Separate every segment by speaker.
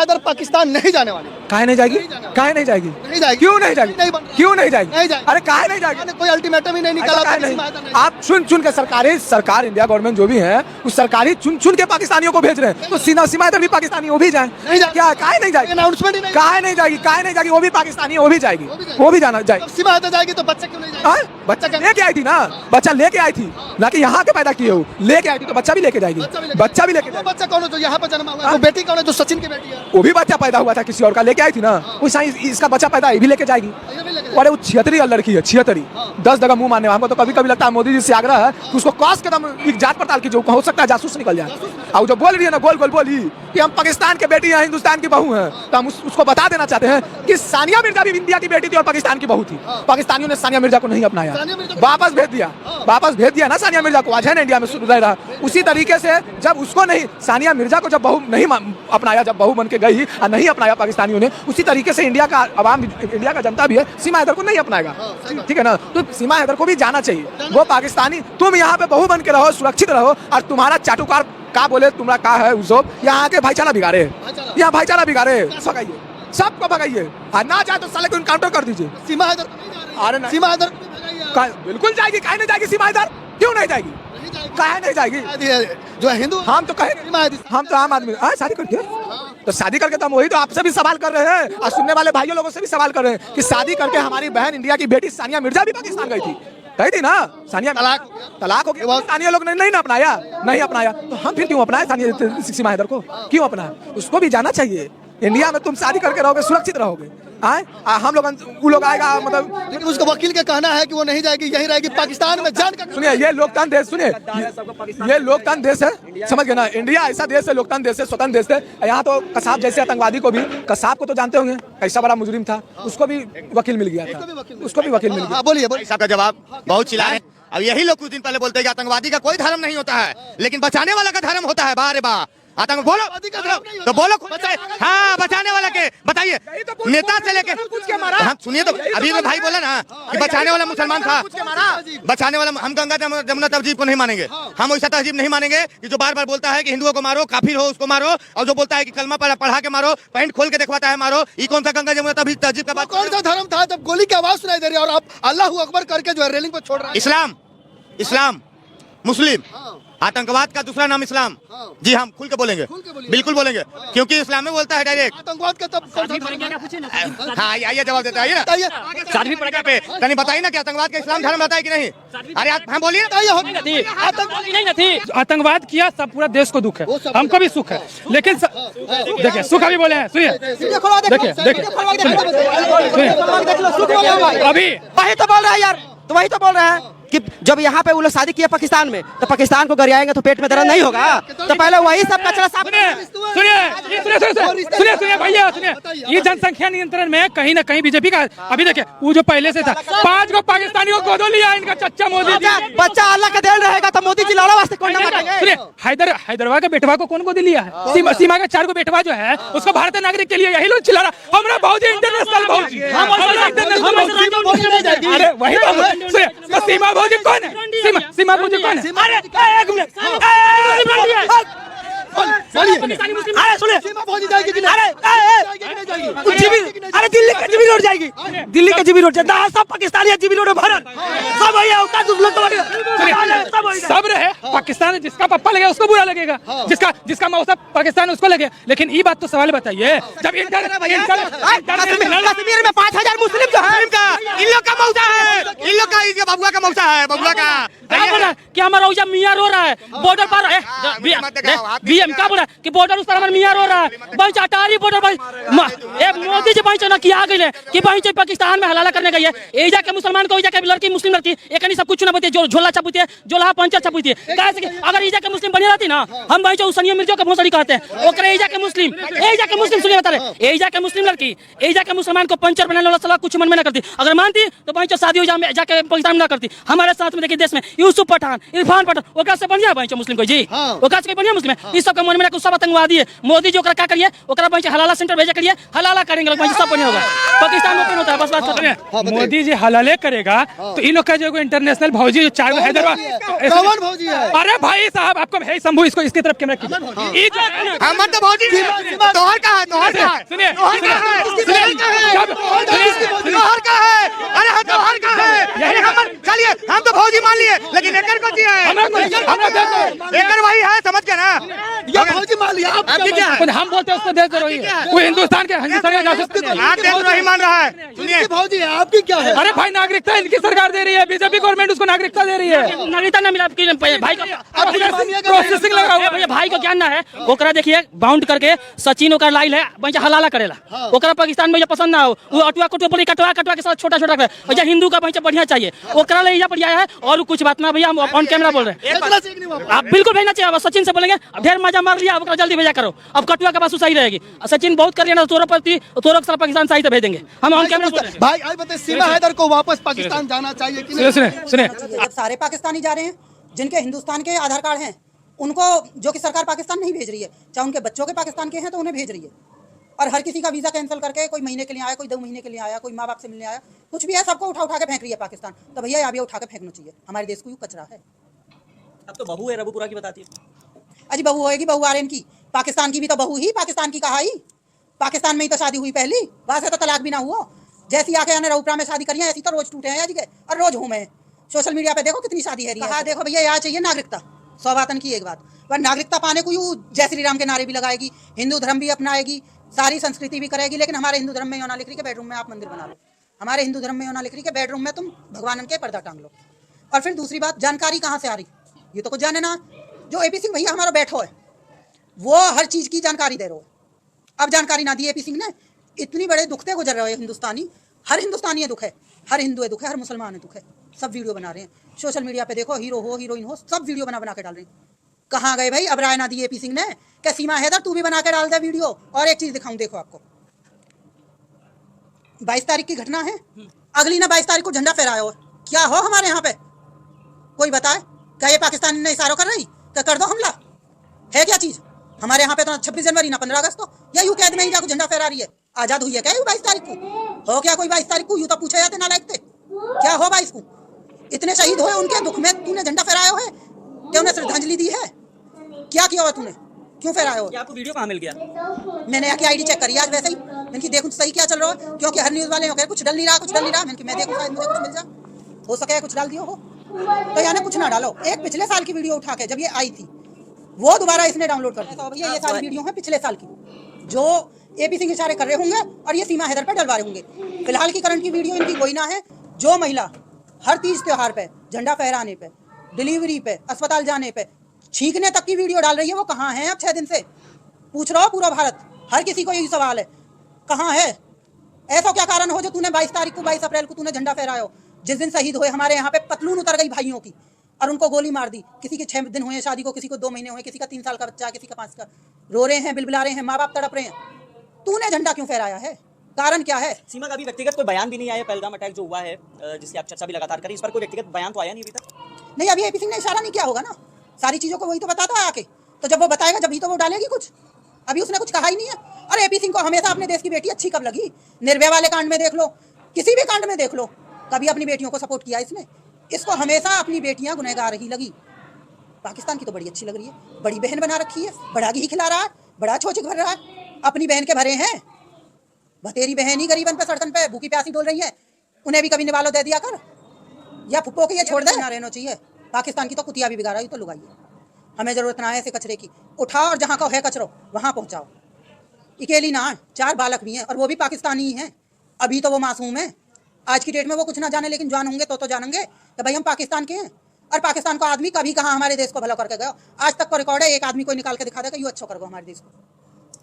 Speaker 1: हैदर पाकिस्तान नहीं जाने वाली।
Speaker 2: काहे नहीं जाएगी? काहे नहीं जाएगी?
Speaker 1: नहीं जाएगी।
Speaker 2: क्यों नहीं जाएगी? क्यों नहीं जाएगी?
Speaker 1: नहीं जाएगी।
Speaker 2: अरे काहे नहीं जाएगी?
Speaker 1: कोई अल्टीमेटम ही नहीं निकाला।
Speaker 2: काहे नहीं? आप चुन के सरकार इंडिया गवर्नमेंट जो भी है उस सरकारी चुन के पाकिस्तानियों को भेज रहे हैं, तो सीमा हैदर भी पाकिस्तानी वो भी जाए। क्या काहे नहीं जाएगी?
Speaker 1: अनाउंसमेंट ही नहीं।
Speaker 2: काहे नहीं जाएगी? काहे नहीं जाएगी? वो भी पाकिस्तानी वो भी जाएगी, वो भी जाना जाएगी।
Speaker 1: सीमा हैदर जाएगी तो बच्चा क्यों नहीं जाएगा?
Speaker 2: बच्चा लेके आई थी ना, बच्चा लेके आई थी ना कि यहाँ के पैदा किए हो, लेके आई थी तो बच्चा भी लेके जाएगी। बच्चा भी लेके जाएगी।
Speaker 1: बच्चा कौन है जो यहाँ पर जन्मा हुआ है? वो बेटी कौन है जो सचिन की बेटी है?
Speaker 2: वो भी बच्चा पैदा हुआ था किसी और का, लेके आई थी ना। वैसा इसका बच्चा पैदा ये भी लेके जाएगी। अरे वो 76 लड़की है, 76 10 जगह मुंह मारने। हमको तो कभी कभी लगता है मोदी जी से आग्रह है कि उसको कॉस के दम एक जांच पड़ताल की, जो हो सकता है जासूस निकल जाए। और जो बोल रही है ना गोल गोल बोली कि हम पाकिस्तान के बेटी हैं, हिंदुस्तान की बहू हैं, तो हम उसको बता देना चाहते हैं कि सानिया मिर्जा भी इंडिया की बेटी थी और पाकिस्तान की बहू थी। पाकिस्तानियों ने सानिया मिर्जा को नहीं अपनाया, वापस भेज दिया ना सानिया मिर्जा को। आज है ना इंडिया में रह रहा। उसी तरीके से जब उसको नहीं, सानिया मिर्जा को जब बहू नहीं अपनाया, जब बहू बन के गई और नहीं अपनाया पाकिस्तानियों ने, उसी तरीके से इंडिया का अवाम, इंडिया का जनता भी है सीमा हैदर को नहीं अपनाएगा। ठीक है ना? तो सीमा हैदर को भी जाना चाहिए। वो पाकिस्तानी, तुम यहाँ पे बहू बन के रहो, सुरक्षित रहो, और तुम्हारा चाटुकार का बोले तुम्हारा का है उसो यहाँ के भाईचारा बिगाड़े, यहाँ भाईचारा बिगाड़े, भगाइए सबको, भगाइए। ना जाए तो साले को इनकाउंटर कर दीजिए।
Speaker 1: सीमा हैदर अरे सीमा हैदर
Speaker 2: बिल्कुल जाएगी। काहे नहीं जाएगी सीमा हैदर? क्यों नहीं जाएगी? काहे नहीं जाएगी?
Speaker 1: जो हिंदू
Speaker 2: हम तो कहे, हम तो आम आदमी शादी करके, तो शादी करके तो हम वही तो आपसे भी सवाल कर रहे हैं और सुनने वाले भाइयों लोगों से भी सवाल कर रहे हैं कि शादी करके हमारी बहन इंडिया की बेटी सानिया मिर्जा भी पाकिस्तान गई थी ना। सानिया तलाक हो गया, सानिया लोग ने नहीं अपनाया, तो हम फिर क्यों अपनाए सानिया सीमा हैदर को? क्यों अपनाए? उसको भी जाना चाहिए। इंडिया में तुम शादी करके रहोगे, सुरक्षित रहोगे। हम लोग वो लोग आएगा, मतलब
Speaker 1: लेकिन उसका वकील का कहना है कि वो नहीं जाएगी, यही रहेगी पाकिस्तान में। जान का
Speaker 2: सुनिए, ये लोकतंत्र देश, सुनिए ये लोकतंत्र देश है, समझ गए ना? इंडिया ऐसा देश है, लोकतंत्र देश है, स्वतंत्र देश है। यहाँ तो कसाब जैसे आतंकवादी को भी, कसाब को तो जानते होंगे, ऐसा बड़ा मुजरिम था, उसको भी वकील मिल गया था, उसको भी वकील मिल गया।
Speaker 1: बोलिए
Speaker 3: साहब का जवाब बहुत चिल्ला रहे हैं। अब यही लोग कुछ दिन पहले बोलते हैं कि आतंकवादी का कोई धर्म नहीं होता है, लेकिन बचाने वाला का धर्म होता है। बारे बा आतंक बोलो तो बोलो, हाँ बचाने वाला के बताइए, नेता से लेके हाँ सुनिए तो अभी में भाई बोला ना कि बचाने वाला मुसलमान था, बचाने वाला। हम गंगा जमुना तहजीब को नहीं मानेंगे, हम वैसा तहजीब नहीं मानेंगे कि जो बार बार बोलता है कि हिंदुओं को मारो, काफिर हो उसको मारो, और जो बोलता है कि कलमा पढ़ा के मारो, पैंट खोल के दिखवाता है मारो। ये कौन सा गंगा जमुना तहजीब का बात?
Speaker 1: कौन सा धर्म था जब गोली की आवाज सुनाई दे रही है और आप अल्लाह अकबर करके जो है रेलिंग पर छोड़ रहे हैं?
Speaker 3: इस्लाम मुस्लिम, आतंकवाद का दूसरा नाम इस्लाम। जी हम खुल के बोलेंगे, बिल्कुल बोलेंगे, क्योंकि इस्लाम में बोलता है डायरेक्ट।
Speaker 1: आतंकवाद का तब
Speaker 3: हाँ आइए जवाब देते आइए ना, सातवीं प्रज्ञा पे कहीं बताइए ना कि आतंकवाद का इस्लाम धर्म बताया कि नहीं? अरे हम बोलिए।
Speaker 4: आतंकवाद किया सब पूरा देश को दुख है, हमको भी सुख है, लेकिन देखिए सुख अभी बोले हैं, सुनिए देखिए अभी
Speaker 5: वही तो बोल रहे हैं यार, तो वही तो बोल रहे हैं कि जब यहाँ पे वो लोग शादी किए पाकिस्तान में, तो पाकिस्तान को गरियाएंगे तो पेट में दर्द नहीं होगा? तो पहले वही सब कचरा साफ।
Speaker 4: सुनिए भैया, सुनिए, ये जनसंख्या नियंत्रण में कहीं ना कहीं बीजेपी का, अभी देखिए वो जो पहले से था, 5 को पाकिस्तानियों को गोद लिया इनका चच्चा मोदी जी।
Speaker 5: बच्चा अल्लाह का देन रहेगा तो मोदी जी लौड़ा वास्ते कौन ना मांगेंगे?
Speaker 4: सुनिए, हैदराबाद के बेटवा को कौन गोद लिया है? सीमा का 4 को बेटवा जो है उसको भारतीय नागरिक के लिए यही लोग चिल्ला रहा, हमारा बहुत इंटरनेशनल बहुत। अरे वही तो सीमा भौजी कौन है? सीमा भौजी कौन है? अरे एक मिनट,
Speaker 1: अरे सुनिए, सीमा फौजी जाएगी कि नहीं?
Speaker 5: अरे दिल्ली का जीबी रोड जाएगी, दिल्ली का जीबी रोड जाएगा, सब पाकिस्तानी है, जीबी रोड भारत सब वही है।
Speaker 4: सब रहे पाकिस्तान, जिसका पप्पा लगेगा उसको बुरा लगेगा, जिसका मौसा पाकिस्तान उसको लगे। लेकिन ये बात तो सवाल बताइए, जब
Speaker 5: कश्मीर में 5000 मुस्लिम जो है,
Speaker 3: इन लोग का मौसा है, इन लोग का बबुआ का मौसा है, बबुआ का
Speaker 6: कि हमारा मियाँ रो रहा है बॉर्डर पर, बीएम क्या बोला कि बॉर्डर उस पर हमारा मियाँ रो रहा है, भाई अटारी बॉर्डर भाई मोदी जी भाई चुना किया गए कि भाई पाकिस्तान में हलाला करने गई है, ए जाके मुसलमान को जाके लड़की मुस्लिम लड़की एक नहीं सब कुछ चुना पाती है, जो झोला छापती है, जोला पंचर छापती है। कैसे कि अगर ए जाके मुस्लिम बनी रहती ना, हम भाई जो सानिया मिर्जा का भोसड़ी कहते हैं, ओकरे ए जाके मुस्लिम सुनिए बता रहे, ए जाके मुस्लिम लड़की ए जाके मुसलमान को पंचर बनाने वाला सलाह कुछ मन में ना करती, अगर मानती तो भाई जो शादी जाके पाकिस्तान में ना करती। हमारे साथ में देखिए देश में यूसुफ पठान, इरफान पठान, ओकरा से बढ़िया भाई मुस्लिम को जी, ओकरा से बढ़िया मुस्लिम है। इस सब का मन में कुछ सब आतंकवादी है। मोदी जी ओकरा क्या करिए, ओकरा भाई हलाला सेंटर भेजे करिए, हलाला करेंगे लोग, सब बढ़िया होगा। पाकिस्तान ओपन होता है, बस बात खत्म।
Speaker 4: मोदी जी हलाले करेगा तो इन लोग का जो इंटरनेशनल भौजी जो चार हैदराबाद,
Speaker 1: कौन भौजी है?
Speaker 4: अरे भाई साहब आपको है शंभू, इसको इसकी तरफ कैमरा कीजिए।
Speaker 3: हम तो भौजी तोहर का है, तोहर का है,
Speaker 4: सुनिए
Speaker 3: तोहर का है, तोहर का है, अरे हम तोहर का है, हम चलिए हम तो भौजी मान लिए, लेकिन एकर को दिया है, एकर वही है, समझ गए ना?
Speaker 1: ये भौजी मान लिया, आप
Speaker 3: आपकी क्या है?
Speaker 4: हम बोलते हैं उसको देशद्रोही है, वो हिंदुस्तान के जासूस है।
Speaker 3: आप देशद्रोही मान रहा है। सुनिए
Speaker 1: इसकी भौजी है, आपकी क्या है?
Speaker 4: अरे भाई नागरिकता इनकी सरकार दे रही है, बीजेपी गवर्नमेंट उसको नागरिकता दे रही है।
Speaker 6: नागरिकता ना मिला भाई को,
Speaker 4: प्रोसेसिंग लगा हुआ है।
Speaker 6: भाई को क्या ना है, ओकरा देखिए बाउंड करके सचिन ओकर लाइल है, वैसे हलाला करेला, ओकरा पाकिस्तान में पसंद ना हो, वो अटुआ कुटुआ बोली कटवा कटवा के साथ छोटा छोटा करे, वैसे हिंदू का वैसे बढ़िया चाहिए, ओकरा ले यहाँ बढ़िया है। और कुछ बात ना भैया, हम ऑन कैमरा बोल रहे हैं, आप बिल्कुल भेजना चाहिए। सचिन से बोलेंगे ढेर मजा मार लिया, ओकरा जल्दी भेजा करो, अब कटुआ के पास सही रहेगी। सचिन बहुत कर लिया ना, तोरो प्रति तोरो के साथ पाकिस्तान सही से भेजेंगे हम ऑन कैमरा बोल रहे हैं।
Speaker 1: भाई आई बताइए, सीमा हैदर को वापस पाकिस्तान जाना चाहिए कि नहीं?
Speaker 4: सुनिए
Speaker 7: जब सारे पाकिस्तानी जा रहे हैं, जिनके हिंदुस्तान के आधार कार्ड हैं, उनको जो कि सरकार पाकिस्तान नहीं भेज रही है, चाहे उनके बच्चों के पाकिस्तान के हैं तो उन्हें भेज रही है। और हर किसी का वीज़ा कैंसिल करके, कोई महीने के लिए आया, कोई 2 महीने के लिए आया, कोई माँ बाप से मिलने आया, कुछ भी है, सबको उठा उठा के फेंक रही है पाकिस्तान। तो भैया यहाँ भी उठा के फेंकना चाहिए, हमारे देश को यूँ कचरा है।
Speaker 5: अब तो बहू है रबूपुरा की बताती है।
Speaker 7: अजी बहू होएगी, बहू आर्यन की, पाकिस्तान की भी तो बहू ही, पाकिस्तान की कहा ही, पाकिस्तान में ही तो शादी हुई पहली, वहाँ से तो तलाक भी ना हुआ। जैसी आके आने रबूपुरा में शादी करी है, ऐसी तो रोज टूटे हैं आज के, और रोज घूमे हैं। सोशल मीडिया पे देखो कितनी शादी है। कहा देखो भैया, यहाँ चाहिए नागरिकता, सौवातन की एक बात, पर नागरिकता पाने को यूँ जय श्री राम के नारे भी लगाएगी, हिंदू धर्म भी अपनाएगी, सारी संस्कृति भी करेगी, लेकिन हमारे हिंदू धर्म में योना लिख रही के बेडरूम में आप मंदिर बना लो, हमारे हिंदू धर्म में योना लिख रही के बेडरूम में तुम भगवान के पर्दा टांग लो। और फिर दूसरी बात, जानकारी कहाँ से आ रही, ये तो कुछ जाने ना। जो एपी सिंह भैया हमारा बैठो है, वो हर चीज़ की जानकारी दे रहे हो, अब जानकारी ना दी एपी सिंह ने। इतनी बड़े दुख से गुजर रहे हो हिंदुस्तानी, हर हिंदुस्तानी है दुख है, हर हिंदू है दुख है, हर मुसलमान है दुख है, सब वीडियो बना रहे हैं सोशल मीडिया पे, देखो हीरो हो हीरोइन हो, सब वीडियो बना बना के डाल रहे हैं। कहाँ गए भाई, अब राय ना दी एपी सिंह ने, क्या सीमा हैदर तू भी बना के डाल दे वीडियो। और एक चीज़ दिखाऊं, देखो आपको 22 तारीख की घटना है, अगली ना 22 तारीख को झंडा फहराया हो, क्या हो हमारे यहाँ पे कोई बताए? क्या ये पाकिस्तान ने इशारा कर रही, क्या कर दो हमला, है क्या चीज़? हमारे यहाँ पे तो 26 जनवरी ना 15 अगस्त, तो या यूँ कैद में ही जाकर झंडा फहरा रही है। आज़ाद हुई है क्या 22 तारीख को? हो क्या कोई 22 तारीख को? यूँ तो पूछे जाते ना लायक थे, क्या हो 22 को? इतने शहीद हुए, उनके दुख में तूने झंडा फहराया है, क्या उन्हें श्रद्धांजलि दी है? क्या किया हुआ तूने, क्यों फहराया हो?
Speaker 5: आपको वीडियो कहाँ मिल गया?
Speaker 7: मैंने आके आईडी चेक करी आज वैसे ही, मैंने देखूं सही क्या चल रहा है, क्योंकि हर न्यूज़ वाले हो गए कुछ डल नहीं रहा, कुछ डल नहीं रहा, मैं देखूं शायद मुझे कुछ मिल जाए, हो सके कुछ डाल दिया हो। तो यानी कुछ ना डालो। एक पिछले साल की वीडियो उठा के जब ये आई थी, वो दोबारा इसने डाउनलोड कर दी। तो भैया ये सारी वीडियो है पिछले साल की, जो एपी सिंह इशारे कर रहे होंगे और ये सीमा हैदर पर डलवा रहे होंगे। फिलहाल की करंट की वीडियो इनकी कोई ना है। जो महिला हर तीज त्योहार पे, झंडा फहराने पे, डिलीवरी पे, अस्पताल जाने पे, छींकने तक की वीडियो डाल रही है, वो कहाँ है? अब 6 दिन से पूछ रहा हो पूरा भारत, हर किसी को यही सवाल है, कहाँ है? ऐसा क्या कारण हो जो तूने 22 तारीख को, 22 अप्रैल को तूने झंडा फहराया हो, जिस दिन शहीद हुए हमारे यहाँ पे पतलून उतर गई भाइयों की और उनको गोली मार दी। किसी के 6 दिन हुए शादी को, किसी को 2 महीने हुए, किसी का 3 साल का बच्चा, किसी का 5 का, रो रहे हैं, बिलबिला रहे हैं, माँ बाप तड़प रहे हैं। तूने झंडा क्यों फहराया है? कारण क्या है?
Speaker 5: सीमा का भी व्यक्तिगत कोई बयान भी नहीं आया, पहलगाम अटैक जो हुआ है जिसकी आप चर्चा भी लगातार करें, इस पर कोई व्यक्तिगत बयान तो आया नहीं अभी तक?
Speaker 7: नहीं, अभी एपी सिंह ने इशारा नहीं किया होगा ना, सारी चीज़ों को वही तो बताता है आके, तो जब वो बताएगा जब ही तो वो डालेगी कुछ। अभी उसने कुछ कहा ही नहीं है। और एपी सिंह को हमेशा अपने देश की बेटी अच्छी कब लगी? निर्भया वाले कांड में देख लो, किसी भी कांड में देख लो, कभी अपनी बेटियों को सपोर्ट किया इसने? इसको हमेशा अपनी बेटियां गुनहगार ही लगी। पाकिस्तान की तो बड़ी अच्छी लग रही है, बड़ी बहन बना रखी है, बड़ा घी खिला रहा है, बड़ा छोचिक भर रहा है, अपनी बहन के भरे हैं। भतेरी बहन ही गरीबन पे सड़कन पे भूखी प्यासी डोल रही है, उन्हें भी कभी निवालो दे दिया कर, या फुप्पो के ये छोड़ दे ना रहना चाहिए। पाकिस्तान की तो कुतिया भी बिगाड़ा, तो लुगाई है। हमें ज़रूरत ना है ऐसे कचरे की, उठाओ और जहाँ का है कचरो वहाँ पहुँचाओ। अकेली ना, 4 बालक भी हैं और वो भी पाकिस्तानी ही हैं। अभी तो वो मासूम है, आज की डेट में वो कुछ ना जाने, लेकिन जान होंगे तो जानेंगे कि भाई हम पाकिस्तान के हैं। और पाकिस्तान का आदमी कभी कहाँ हमारे देश को भला करके गया? आज तक को रिकॉर्ड है, एक आदमी कोई निकाल के दिखा देगा यूँ अच्छा कर गो हमारे देश को।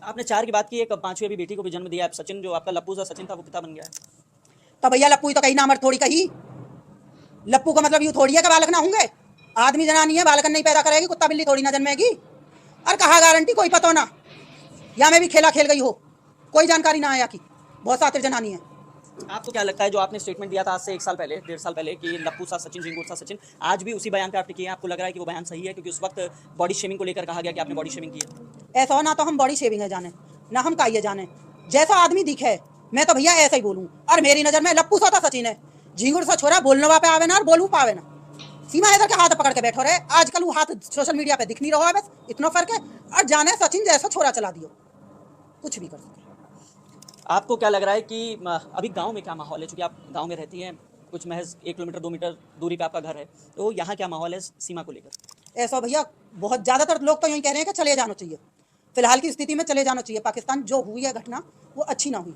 Speaker 5: आपने 4 की बात की, एक 5वीं अभी बेटी को भी जन्म दिया है। सचिन जो आपका लप्पू सा सचिन था वो पिता बन गया है।
Speaker 7: तो भैया लप्पू तो कहीं नामर थोड़ी कही, लप्पू का मतलब यूँ थोड़ी है कि बालक ना होंगे। आदमी जनानी है, बालकन नहीं पैदा करेगी, कुत्ता बिल्ली थोड़ी ना जन्मेगी। और कहा गारंटी कोई पता ना, या मैं भी खेला खेल गई हो, कोई जानकारी ना आया कि बहुत सातिर जनानी है।
Speaker 5: आपको क्या लगता है जो आपने स्टेटमेंट दिया था आज से 1 साल पहले, 1.5 साल पहले कि लप्पू सा सचिन, झिंगुर सा सचिन, आज भी उसी बयान पे आपने किया? आपको लग रहा है कि वो बयान सही है? क्योंकि उस वक्त बॉडी शेमिंग को लेकर कहा गया कि आपने बॉडी शेमिंग की है।
Speaker 7: ऐसा हो ना तो हम बॉडी शेविंग है जाने, ना हम काइए जाने। जैसा आदमी दिखे मैं तो भैया ऐसा ही बोलूं। और मेरी नजर में लप्पू सा था सचिन है, झिंगुर सा छोरा बोलने पे आवे ना और बोलू पावे ना। सीमा हैदर के हाथ पकड़ के बैठो रहे, आजकल वो हाथ सोशल मीडिया पे दिख नहीं रहा है, बस इतना फर्क है। और जाने सचिन जैसा छोरा चला दियो, कुछ भी कर सके।
Speaker 8: आपको क्या लग रहा है कि अभी गांव में क्या माहौल है? चूंकि आप गांव में रहती हैं, कुछ महज 1 किलोमीटर 2 मीटर दूरी पे आपका घर है, तो यहाँ क्या माहौल है सीमा को लेकर?
Speaker 7: ऐसा भैया बहुत ज़्यादातर लोग तो यही कह रहे हैं कि चले जाना चाहिए, फिलहाल की स्थिति में चले जाना चाहिए पाकिस्तान। जो हुई है घटना वो अच्छी ना हुई,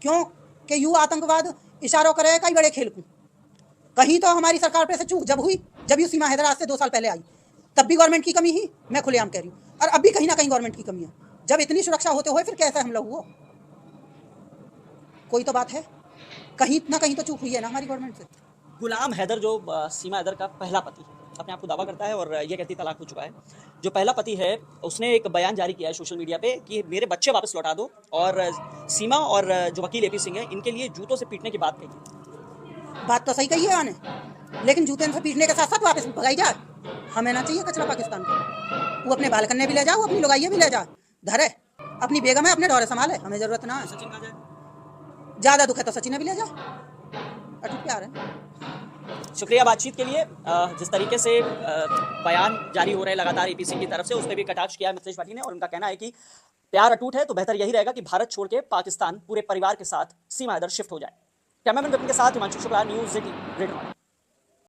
Speaker 7: क्यों कि यूँ आतंकवाद इशारों करे कई बड़े खेल को। कहीं तो हमारी सरकार पे से चूक जब हुई, जब यू सीमा हैदर आज से 2 साल पहले आई, तब भी गवर्नमेंट की कमी ही, मैं खुलेआम कह रही हूँ। और अब भी कहीं ना कहीं गवर्नमेंट की कमी है। जब इतनी सुरक्षा होते हुए फिर कैसे हम लोग हुआ, कोई तो बात है, कहीं ना कहीं तो चूक हुई है ना हमारी गवर्नमेंट से।
Speaker 8: गुलाम हैदर जो सीमा हैदर का पहला पति है, अपने आप को दावा करता है और ये कहती तलाक हो चुका है। जो पहला पति है उसने एक बयान जारी किया है सोशल मीडिया पे कि मेरे बच्चे वापस लौटा दो, और सीमा और जो वकील एपी सिंह है इनके लिए जूतों से पीटने की बात कही।
Speaker 7: बात तो सही कही है आने, लेकिन जूते से पीटने के साथ साथ वापस भगाई जाए। हमें ना चाहिए कचरा पाकिस्तान को। वो अपने बाल कन्ने भी ले जाओ, अपनी लुगाइयाँ भी ले जाओ, धरे अपनी बेगम है, अपने डोरे संभाले, हमें जरूरत ना है।
Speaker 8: सचिन कहाँ जाए?
Speaker 7: ज़्यादा दुख है तो सचिन भी ले जाओ, अटूट प्यार है।
Speaker 8: शुक्रिया बातचीत के लिए। जिस तरीके से बयान जारी हो रहे हैं लगातार एपी सिंह की तरफ से, उस पर भी कटाक्ष किया है मिथिलेश पाठी ने, और उनका कहना है कि प्यार अटूट है तो बेहतर यही रहेगा कि भारत छोड़ के पाकिस्तान पूरे परिवार के साथ सीमा हैदर शिफ्ट हो जाए। कैमरामैन विपिन के साथ हिमांशु शुक्ला, न्यूज़ 18 ग्रेटर नोएडा।